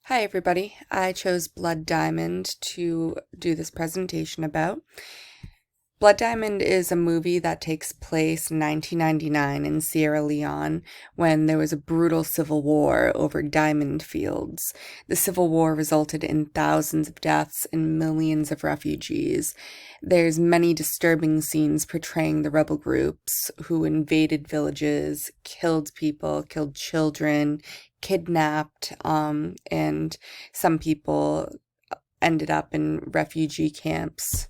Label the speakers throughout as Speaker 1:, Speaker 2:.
Speaker 1: Hi, everybody. I chose Blood Diamond to do this presentation about. Blood Diamond is a movie that takes place in 1999 in Sierra Leone when there was a brutal civil war over diamond fields. The civil war resulted in thousands of deaths and millions of refugees. There's many disturbing scenes portraying the rebel groups who invaded villages, killed people, killed children, kidnapped, and some people ended up in refugee camps.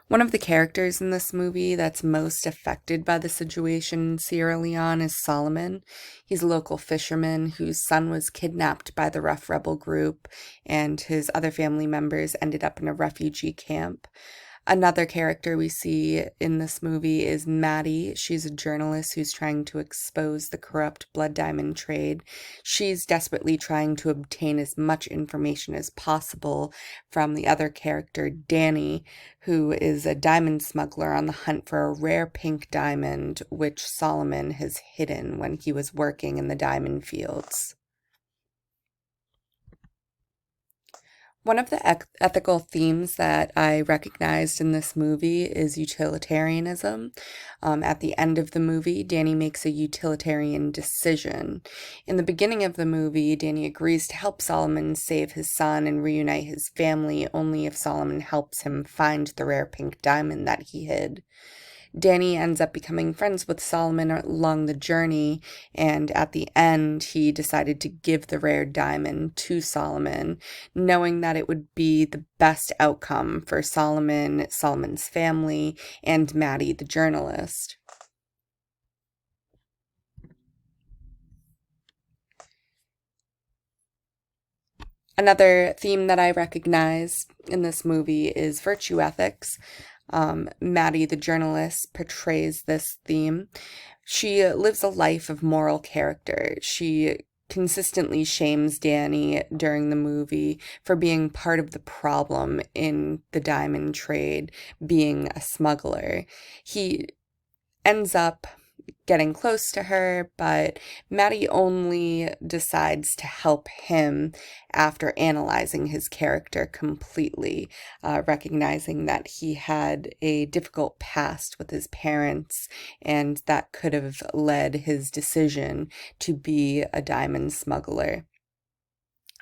Speaker 1: One of the characters in this movie that's most affected by the situation in Sierra Leone is Solomon. He's a local fisherman whose son was kidnapped by the rough rebel group, and his other family members ended up in a refugee camp. Another character we see in this movie is Maddie. She's a journalist who's trying to expose the corrupt blood diamond trade. She's desperately trying to obtain as much information as possible from the other character, Danny, who is a diamond smuggler on the hunt for a rare pink diamond, which Solomon has hidden when he was working in the diamond fields. One of the ethical themes that I recognized in this movie is utilitarianism. At the end of the movie, Danny makes a utilitarian decision. In the beginning of the movie, Danny agrees to help Solomon save his son and reunite his family only if Solomon helps him find the rare pink diamond that he hid. Danny ends up becoming friends with Solomon along the journey, and at the end, he decided to give the rare diamond to Solomon, knowing that it would be the best outcome for Solomon, Solomon's family, and Maddie, the journalist. Another theme that I recognize in this movie is virtue ethics. Maddie, the journalist, portrays this theme. She lives a life of moral character. She consistently shames Danny during the movie for being part of the problem in the diamond trade, being a smuggler. He ends up getting close to her, but Maddie only decides to help him after analyzing his character completely, recognizing that he had a difficult past with his parents, and that could have led his decision to be a diamond smuggler.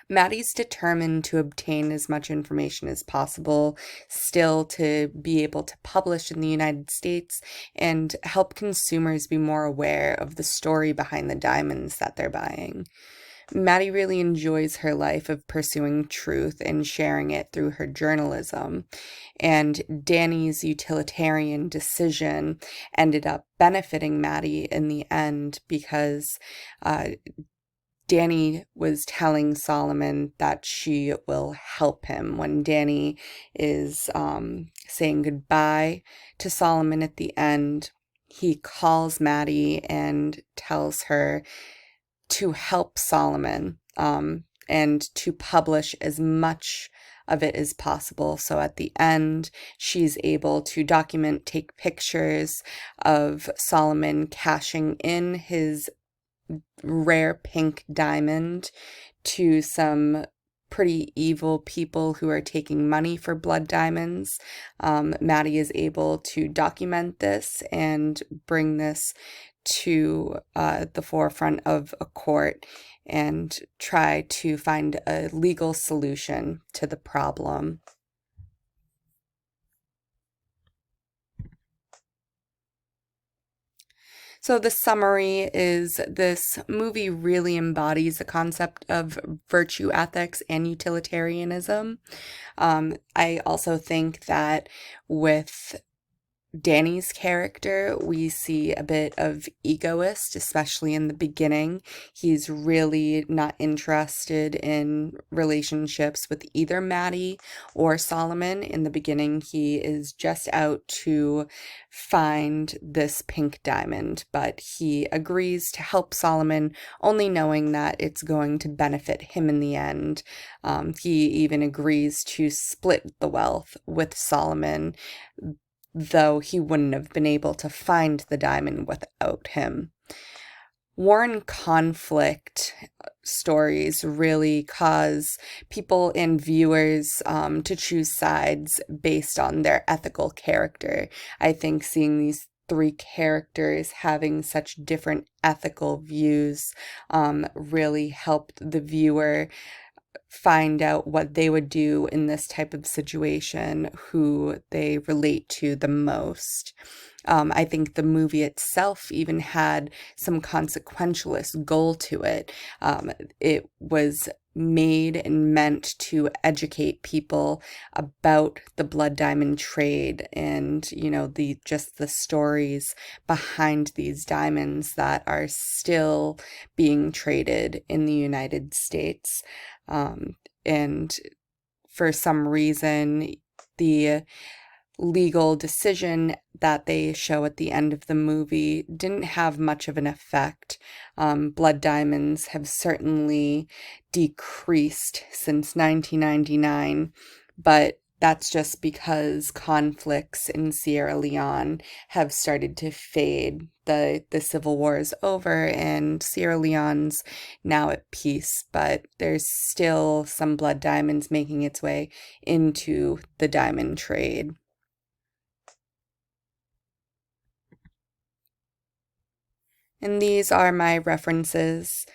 Speaker 1: Maddie's determined to obtain as much information as possible, still to be able to publish in the United States and help consumers be more aware of the story behind the diamonds that they're buying. Maddie really enjoys her life of pursuing truth and sharing it through her journalism. And Danny's utilitarian decision ended up benefiting Maddie in the end because Danny was telling Solomon that she will help him. When Danny is saying goodbye to Solomon at the end, he calls Maddie and tells her to help Solomon and to publish as much of it as possible. So at the end, she's able to document, take pictures of Solomon cashing in his rare pink diamond to some pretty evil people who are taking money for blood diamonds. Maddie is able to document this and bring this to the forefront of a court and try to find a legal solution to the problem. So the summary is this movie really embodies the concept of virtue ethics and utilitarianism. I also think that with Danny's character, we see a bit of egoist, especially in the beginning. He's really not interested in relationships with either Maddie or Solomon. In the beginning, he is just out to find this pink diamond, but he agrees to help Solomon, only knowing that it's going to benefit him in the end. He even agrees to split the wealth with Solomon, though he wouldn't have been able to find the diamond without him. war and conflict stories really cause people and viewers to choose sides based on their ethical character. I think seeing these three characters having such different ethical views really helped the viewer find out what they would do in this type of situation, who they relate to the most. I think the movie itself even had some consequentialist goal to it. It was made and meant to educate people about the blood diamond trade and, the stories behind these diamonds that are still being traded in the United States. And for some reason, the legal decision that they show at the end of the movie didn't have much of an effect. Blood diamonds have certainly decreased since 1999, but that's just because conflicts in Sierra Leone have started to fade. The Civil War is over and Sierra Leone's now at peace, but there's still some blood diamonds making its way into the diamond trade. And these are my references